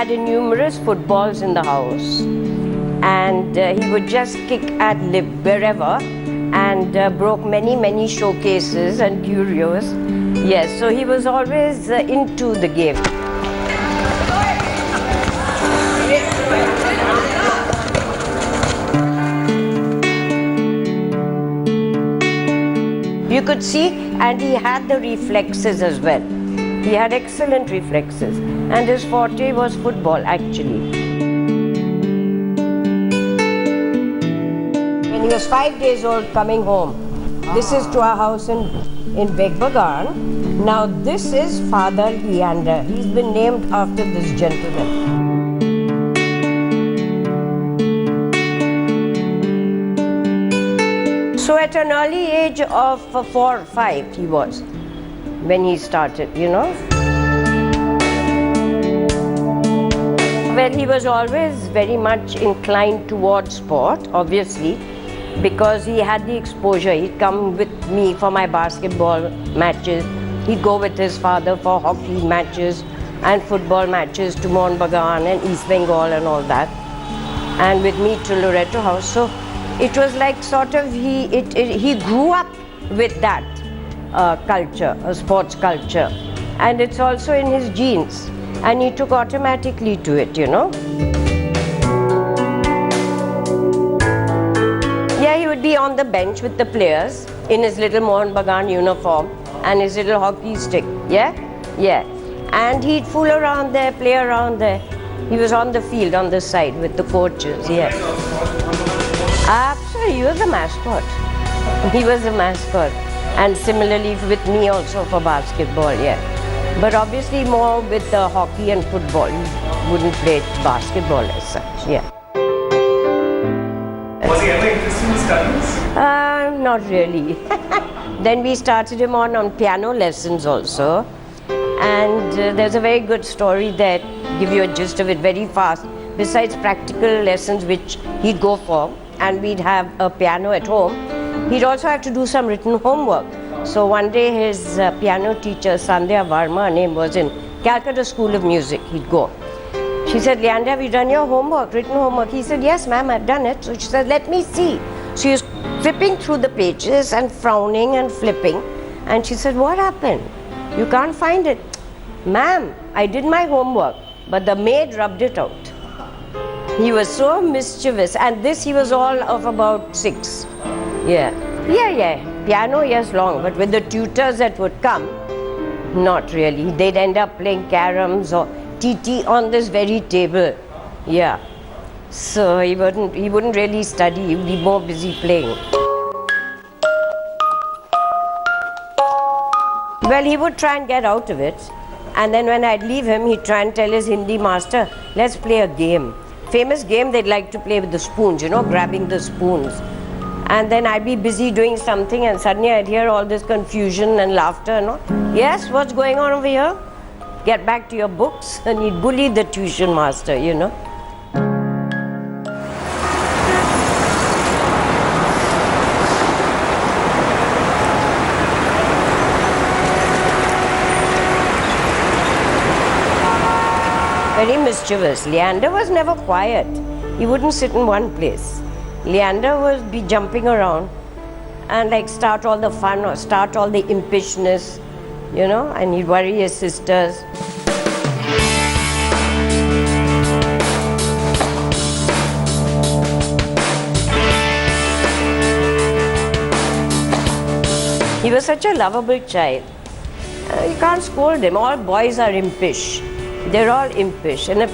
had numerous footballs in the house, and he would just kick at wherever, and broke many showcases and curios. Yes, so he was always into the game. You could see, and he had the reflexes as well. He had excellent reflexes, and his forte was football actually. When he was 5 days old coming home, this is to our house in Wimbledon. Now this is Father Leander. He's been named after this gentleman. So at an early age of 4 or 5 he was, when he started, you know. Well, he was always very much inclined towards sport, obviously, because he had the exposure. He'd come with me for my basketball matches. He'd go with his father for hockey matches and football matches to Mohnbagan and East Bengal and all that, and with me to Loreto House. So it was like sort of he grew up with that culture, a sports culture, and it's also in his genes, and he took automatically to it, you know. Yeah, he would be on the bench with the players in his little Mohnbagan uniform and his little hockey stick, yeah, and he'd fool around there, play around there. He was on the field on the side with the coaches, yeah. Absolutely, he was a mascot. He was a mascot. And similarly with me also for basketball, yeah. But obviously more with the hockey and football. He wouldn't play basketball as such, yeah. Was he ever interested in studies? Not really. Then we started him on piano lessons also. And there's a very good story there, give you a gist of it very fast. Besides practical lessons which he'd go for, and we'd have a piano at home, he'd also have to do some written homework. So one day his piano teacher, Sandhya Varma, her name was in Calcutta School of Music, he'd go. She said, Leander, have you done your homework, written homework? He said, yes ma'am, I've done it. So she said, let me see. She was flipping through the pages and frowning and flipping. And she said, what happened? You can't find it. Ma'am, I did my homework, but the maid rubbed it out. He was so mischievous, and this he was all of about 6. Yeah. Piano, yes, long, but with the tutors that would come, not really. They'd end up playing caroms or TT on this very table. Yeah. So he wouldn't really study, he'd be more busy playing. Well, he would try and get out of it, and then when I'd leave him, he'd try and tell his Hindi master, let's play a game. Famous game they'd like to play with the spoons, you know, grabbing the spoons. And then I'd be busy doing something, and suddenly I'd hear all this confusion and laughter and all. Yes, what's going on over here? Get back to your books. And he'd bully the tuition master, you know. Very mischievous. Leander was never quiet. He wouldn't sit in one place. Leander would be jumping around and like start all the fun or start all the impishness, you know, and he'd worry his sisters. He was such a lovable child. You can't scold him. All boys are impish. They're all impish. And if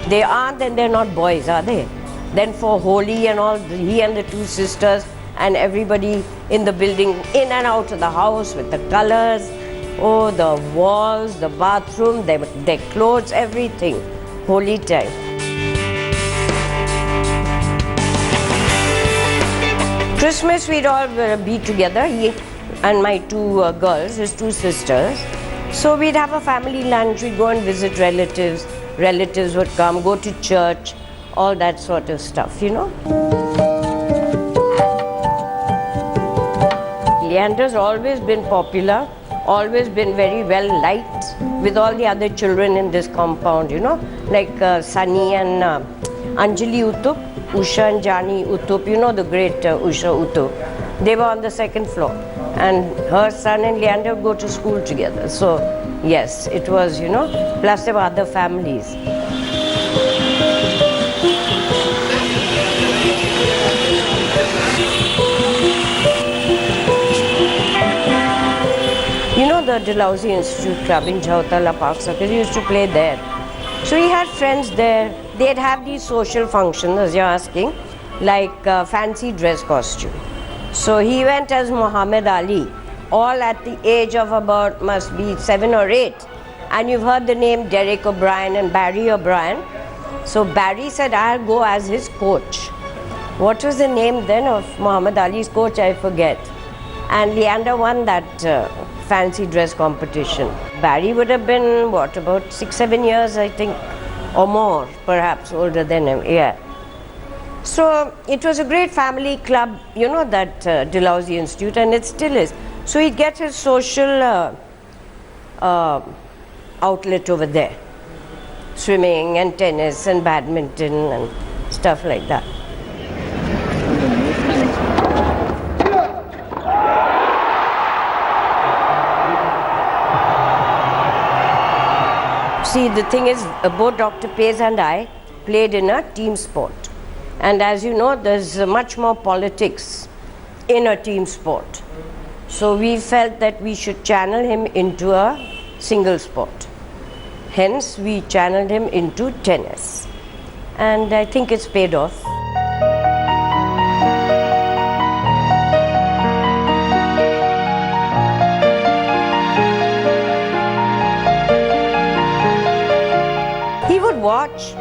they aren't, then they're not boys, are they? Then for Holi and all, he and the 2 sisters and everybody in the building, in and out of the house with the colors, oh, the walls, the bathroom, their clothes, everything. Holi time. Christmas we'd all be together, he and my 2 girls, his 2 sisters. So we'd have a family lunch, we'd go and visit relatives. Relatives would come, go to church, all that sort of stuff, you know. Leander's always been popular, always been very well liked with all the other children in this compound, you know, like Sunny and Anjali Uttup, Usha and Jani Uttup, you know the great Usha Uttup. They were on the second floor, and her son and Leander go to school together. So yes, it was, you know, plus there were other families. You know the Dalhousie Institute Club in Jhautala Park Circus, he used to play there. So he had friends there. They'd have these social functions, as you're asking, like fancy dress costume. So he went as Muhammad Ali, all at the age of about, must be 7 or 8. And you've heard the name Derek O'Brien and Barry O'Brien. So Barry said, I'll go as his coach. What was the name then of Muhammad Ali's coach? I forget. And Leander won that fancy dress competition. Barry would have been, what, about 6-7 years, I think, or more, perhaps older than him, yeah. So it was a great family club, you know, that Dalhousie Institute, and it still is. So he'd get his social outlet over there. Swimming and tennis and badminton and stuff like that. See, the thing is, both Dr. Paes and I played in a team sport. And as you know, there's much more politics in a team sport. So we felt that we should channel him into a single sport. Hence, we channeled him into tennis. And I think it's paid off. He would watch.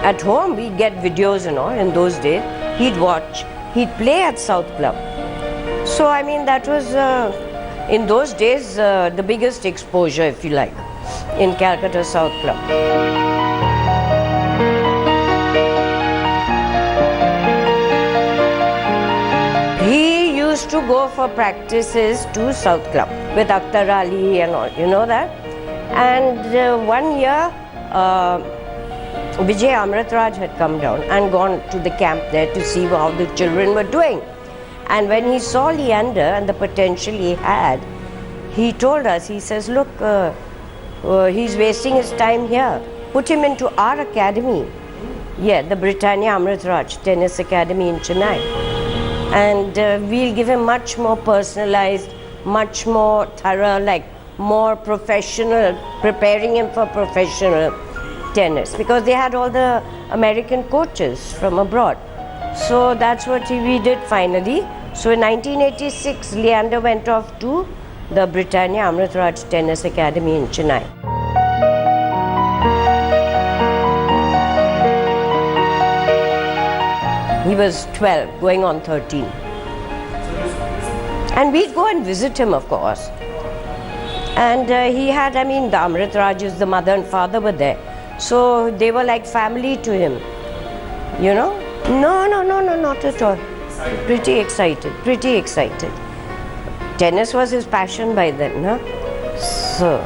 At home, we'd get videos and all. In those days, he'd watch. He'd play at South Club. So, I mean, that was, in those days, the biggest exposure, if you like, in Calcutta South Club. He used to go for practices to South Club with Akhtar Ali and all, you know that? And one year, Vijay Amritraj had come down and gone to the camp there to see how the children were doing. And when he saw Leander and the potential he had, he told us, he says, look, he's wasting his time here. Put him into our academy. Yeah, the Britannia Amritraj Tennis Academy in Chennai. And we'll give him much more personalized, much more thorough, like more professional, preparing him for professional tennis, because they had all the American coaches from abroad. So that's what we did finally. So in 1986, Leander went off to the Britannia Amritraj Tennis Academy in Chennai. He was 12, going on 13. And we'd go and visit him, of course. And he had, I mean, the Amritrajs, the mother and father were there. So they were like family to him, you know? No, not at all. Pretty excited. Tennis was his passion by then, huh? So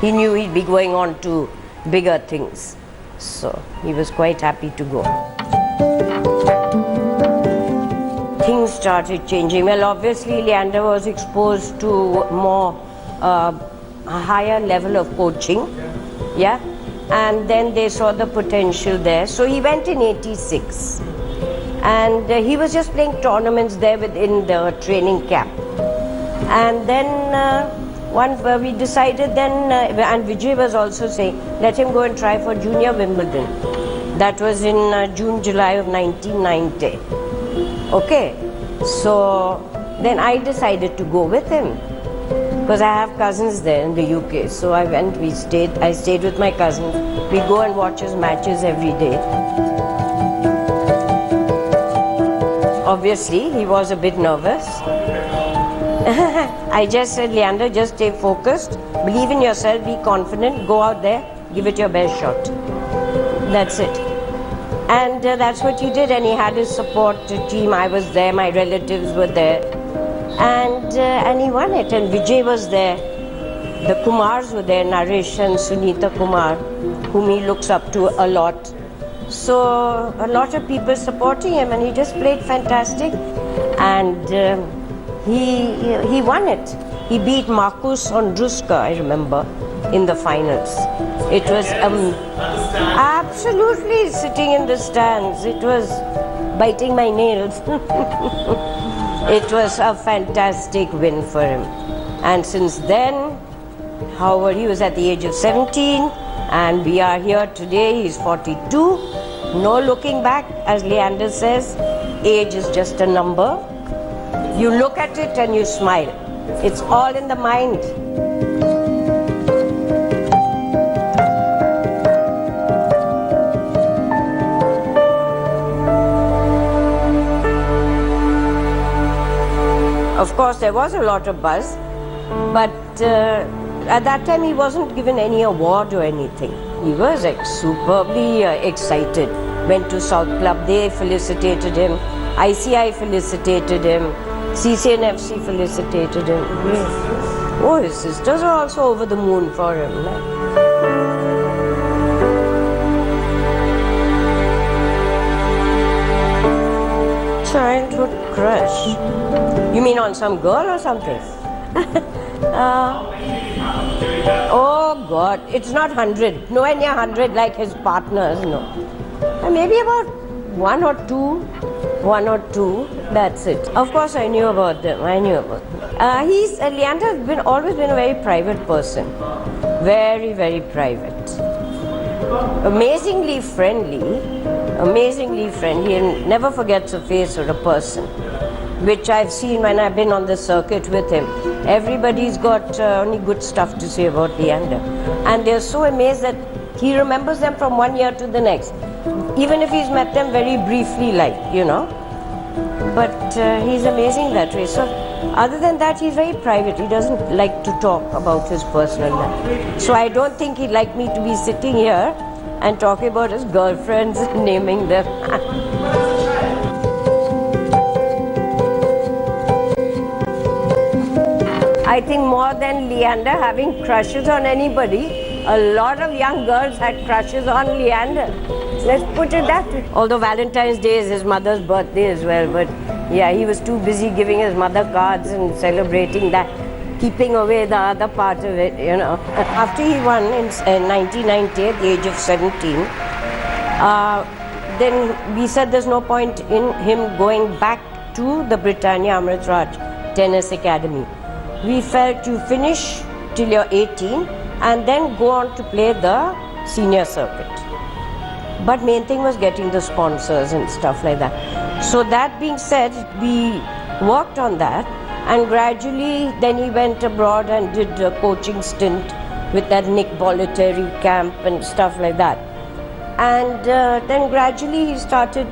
he knew he'd be going on to bigger things. So he was quite happy to go. Things started changing. Well, obviously Leander was exposed to more a higher level of coaching, yeah? And then they saw the potential there. So he went in 86. And he was just playing tournaments there within the training camp. And then we decided then, and Vijay was also saying, let him go and try for Junior Wimbledon. That was in June, July of 1990. Okay, so then I decided to go with him, because I have cousins there in the UK. So I went, I stayed with my cousins. We go and watch his matches every day. Obviously, he was a bit nervous. I just said, Leander, just stay focused, believe in yourself, be confident, go out there, give it your best shot. That's it. And that's what he did, and he had his support team. I was there, my relatives were there. And he won it. And Vijay was there. The Kumars were there, Naresh and Sunita Kumar, whom he looks up to a lot. So a lot of people supporting him, and he just played fantastic. And he won it. He beat Marcus Ondruska, I remember, in the finals. It was absolutely sitting in the stands. It was biting my nails. It was a fantastic win for him. And since then, however, he was at the age of 17, and we are here today. He's 42. No looking back, as Leander says. Age is just a number. You look at it and you smile. It's all in the mind. Of course, there was a lot of buzz, but at that time he wasn't given any award or anything. He was superbly excited. Went to South Club, they felicitated him. ICI felicitated him. CCNFC felicitated him. Oh, his sisters are also over the moon for him. Childhood crush. You mean on some girl or something? Oh God, it's not 100. Nowhere near 100 like his partners, no. Maybe about one or two, that's it. Of course I knew about them, Leander has always been a very private person. Very, very private. Amazingly friendly, and never forgets a face or a person, which I've seen when I've been on the circuit with him. Everybody's got only good stuff to say about Leander. And they're so amazed that he remembers them from one year to the next. Even if he's met them very briefly, But he's amazing that way. So other than that, he's very private. He doesn't like to talk about his personal life. So I don't think he'd like me to be sitting here and talking about his girlfriends and naming them. I think more than Leander having crushes on anybody, a lot of young girls had crushes on Leander. Let's put it that way. Although Valentine's Day is his mother's birthday as well, but yeah, he was too busy giving his mother cards and celebrating that, keeping away the other part of it, After he won in 1990 at the age of 17, then we said there's no point in him going back to the Britannia Amritraj Tennis Academy. We felt you finish till you're 18 and then go on to play the senior circuit. But main thing was getting the sponsors and stuff like that. So that being said, we worked on that, and gradually then he went abroad and did a coaching stint with that Nick Bollettieri camp and stuff like that. And then gradually he started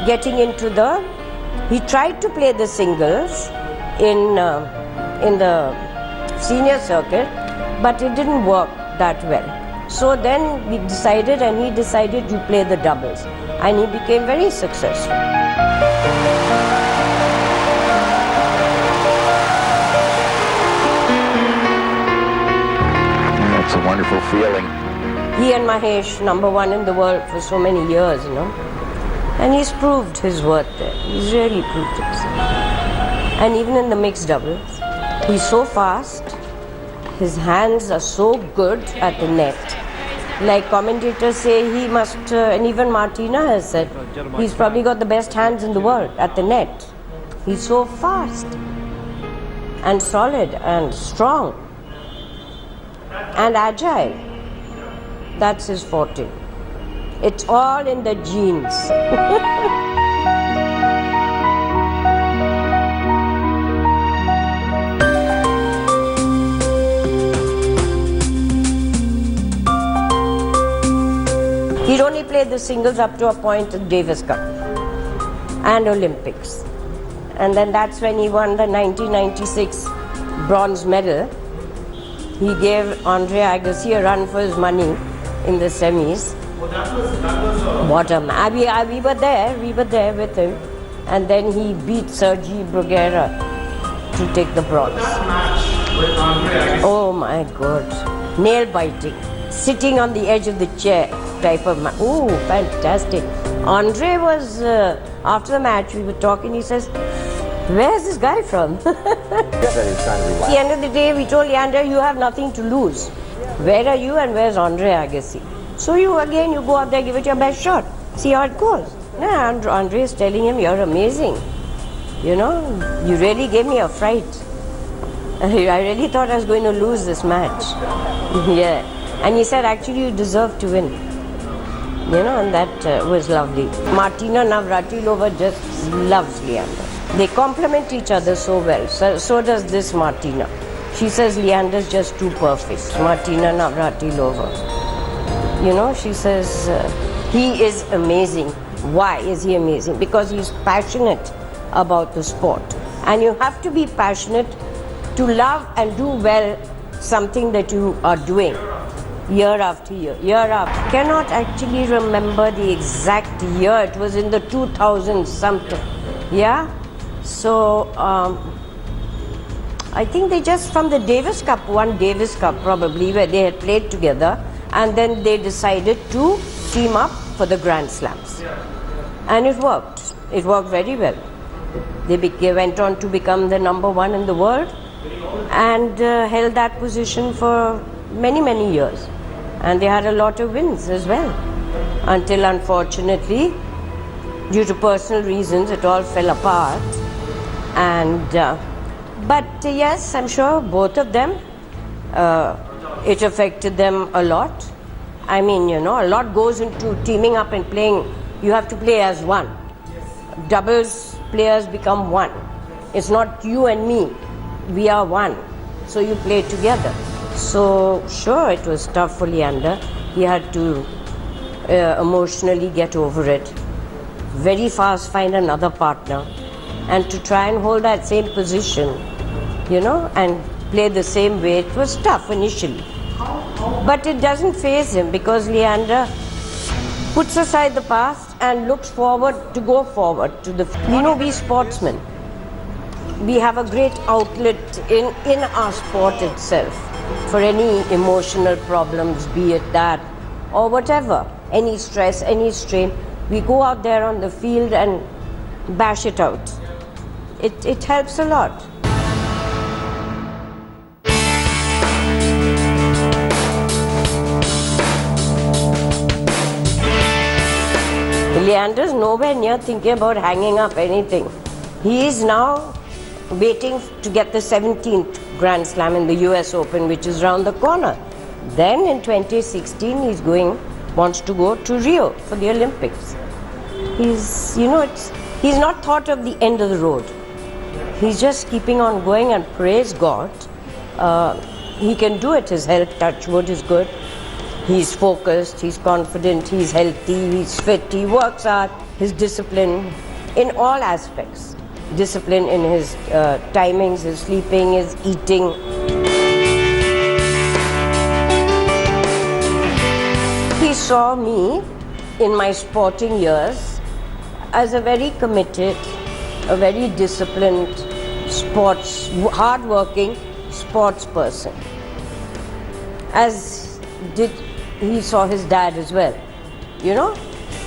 getting into he tried to play the singles in the senior circuit, but it didn't work that well. So then we decided, and he decided to play the doubles, and he became very successful. That's a wonderful feeling. He and Mahesh, number one in the world for so many years, And he's proved his worth there. He's really proved it. And even in the mixed doubles, he's so fast. His hands are so good at the net. Like commentators say, he must, and even Martina has said, he's probably got the best hands in the world at the net. He's so fast and solid and strong and agile. That's his forte. It's all in the genes. He'd only played the singles up to a point at Davis Cup and Olympics. And then that's when he won the 1996 bronze medal. He gave Andre Agassi a run for his money in the semis. What a man. We were there with him. And then he beat Sergi Bruguera to take the bronze. With Andre Agassi. Oh my God. Nail biting. Sitting on the edge of the chair type of match. Oh, fantastic. Andre was, after the match, we were talking, he says, where's this guy from? At the end of the day, we told Leander, you have nothing to lose. Where are you and where's Andre Agassi? So you go out there, give it your best shot. See how it goes. Yeah, Andre is telling him, you're amazing. You know, you really gave me a fright. I really thought I was going to lose this match. Yeah. And he said, actually, you deserve to win. You know, and that was lovely. Martina Navratilova just loves Leander. They complement each other so well. So does this Martina. She says Leander's just too perfect. Martina Navratilova. You know, she says he is amazing. Why is he amazing? Because he's passionate about the sport. And you have to be passionate to love and do well something that you are doing year after year, Cannot actually remember the exact year. It was in the 2000s something. Yeah? So, I think they just from the Davis Cup, won Davis Cup probably, where they had played together, and then they decided to team up for the Grand Slams. And it worked. It worked very well. They went on to become the number one in the world and held that position for many, many years. And they had a lot of wins as well. Until unfortunately, due to personal reasons, it all fell apart. And but yes, I'm sure both of them, it affected them a lot. I mean, you know, a lot goes into teaming up and playing. You have to play as one. Doubles players become one. It's not you and me. We are one. So you play together. So sure, it was tough for Leander. He had to emotionally get over it. Very fast find another partner. And to try and hold that same position, you know, and play the same way, it was tough initially. But it doesn't faze him because Leander puts aside the past and looks forward to go forward to the. You know, we sportsmen, we have a great outlet in our sport itself for any emotional problems, be it that or whatever, any stress, any strain. We go out there on the field and bash it out. It helps a lot. Leander's nowhere near thinking about hanging up anything. He is now waiting to get the 17th Grand Slam in the US Open, which is around the corner. Then in 2016, wants to go to Rio for the Olympics. He's not thought of the end of the road. He's just keeping on going, and praise God, he can do it. His health, touch wood, is good. He's focused, he's confident, he's healthy, he's fit, he works hard, his discipline in all aspects. Discipline in his timings, his sleeping, his eating. He saw me in my sporting years as a very committed, a very disciplined, hard-working sports person. As he saw his dad as well, you know?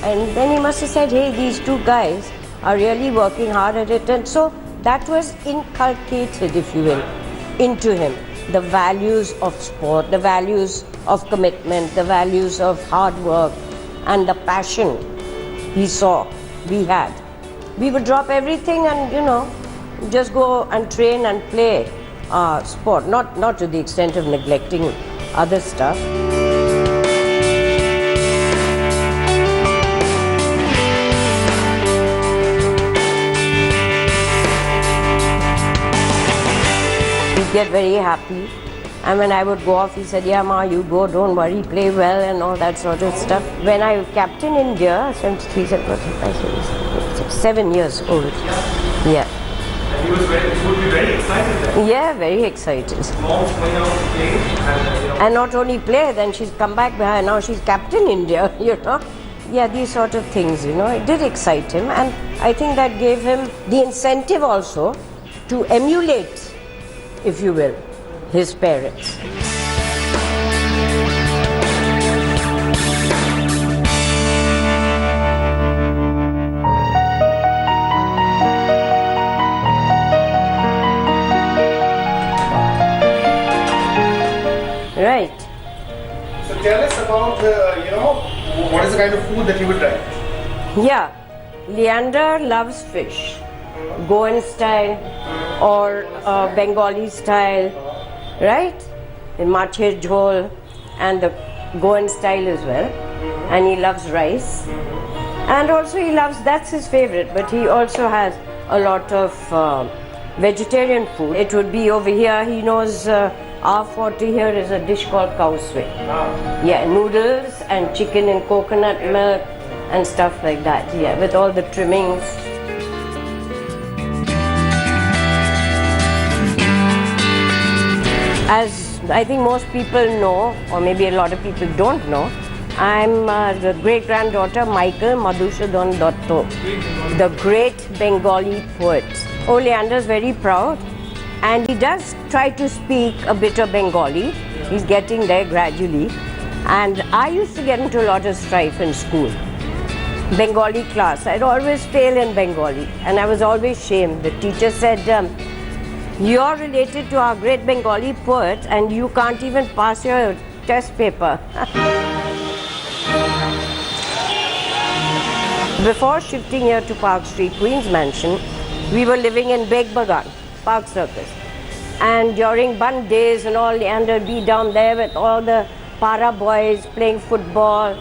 And then he must have said, hey, these two guys are really working hard at it. And so that was inculcated, if you will, into him. The values of sport, the values of commitment, the values of hard work, and the passion he saw we had. We would drop everything and, you know, just go and train and play sport, not to the extent of neglecting other stuff. He'd get very happy, and when I would go off, he said, yeah, Ma, you go, don't worry, play well, and all that sort of stuff. When I captained India, since he said, what did I say? 7 years old. Yeah. He would be very excited then. Yeah, very excited. Mom's going out to play And not only play, then she's come back behind, now she's captain India, you know. Yeah, these sort of things, you know, it did excite him, and I think that gave him the incentive also to emulate, if you will, his parents. Right. So tell us about, what is the kind of food that you would try? Yeah, Leander loves fish, Goan style or Bengali style, right? In mache jhol and the Goan style as well. And he loves rice. And also he loves, that's his favorite, but he also has a lot of vegetarian food. It would be over here, he knows our forte here is a dish called cow suey. Yeah, noodles and chicken and coconut milk and stuff like that, yeah, with all the trimmings. As I think most people know, or maybe a lot of people don't know, I'm the great-granddaughter Michael Madhusudhan Dotto, the great Bengali poet. Oh, Leander's very proud, and he does try to speak a bit of Bengali. He's getting there gradually. And I used to get into a lot of strife in school. Bengali class, I'd always fail in Bengali, and I was always shamed. The teacher said, you're related to our great Bengali poet and you can't even pass your test paper. Before shifting here to Park Street, Queen's Mansion, we were living in Beg Bagan, Park Circus. And during Bund days and all, Leander would be down there with all the para boys playing football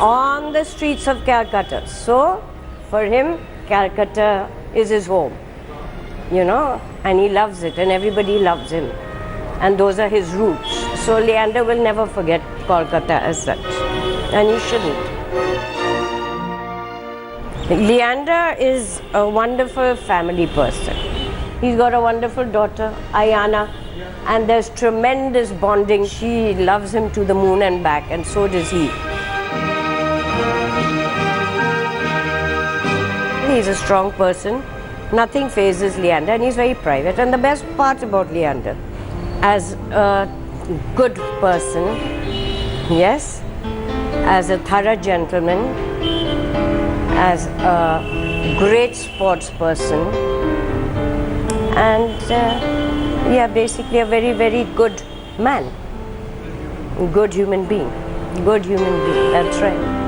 on the streets of Calcutta. So, for him, Calcutta is his home, and he loves it, and everybody loves him. And those are his roots. So Leander will never forget Kolkata as such, and he shouldn't. Leander is a wonderful family person. He's got a wonderful daughter, Ayana, and there's tremendous bonding. She loves him to the moon and back, and so does he. He's a strong person. Nothing phases Leander, and he's very private. And the best part about Leander, as a good person, yes, as a thorough gentleman, as a great sports person, and basically a very, very good man, good human being, that's right.